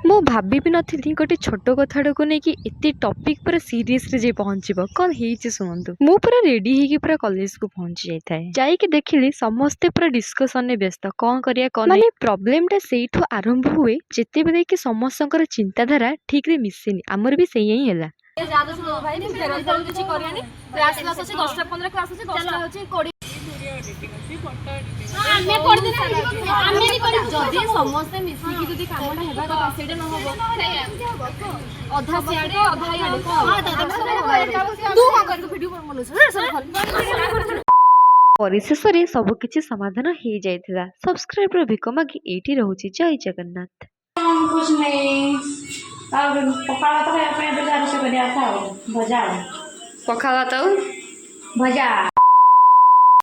ମୁଁ ଭାବି ବି ନଥିଲି ଗୋଟେ ଛୋଟ କଥାଟାକୁ ନେଇକି ଏତେ ଟପିକ୍ ପୁରା ସିରିୟସରେ ଯାଇ ପହଞ୍ଚିବ। କ'ଣ ହେଇଛି ଶୁଣନ୍ତୁ। ମୁଁ ପୁରା ରେଡି ହେଇକି ପୁରା କଲେଜକୁ ପହଞ୍ଚି ଯାଇଥାଏ। ଯାଇକି ଦେଖିଲି ସମସ୍ତେ ପୁରା ଡିସ୍କସନରେ ବ୍ୟସ୍ତ। କ'ଣ କରିବା କ'ଣ ମାନେ ପ୍ରୋବ୍ଲେମଟା ସେଇଠୁ ଆରମ୍ଭ ହୁଏ ଯେତେବେଳେ କି ସମସ୍ତଙ୍କର ଚିନ୍ତାଧାରା ଠିକରେ ମିଶେନି। ଆମର ବି ସେଇଆ ହିଁ ହେଲା। ପରିଶେଷରେ ସବୁକିଛି ସମାଧାନ ହେଇଯାଇଥିଲା। ସବସ୍କ୍ରାଇବର ଭିକ ମାଗି ଏଇଠି ରହୁଛି। ଜୟ ଜଗନ୍ନାଥ। कुछ नहीं पखाला तो खाया पे भजा ପଖାଳ ଭାତ भजा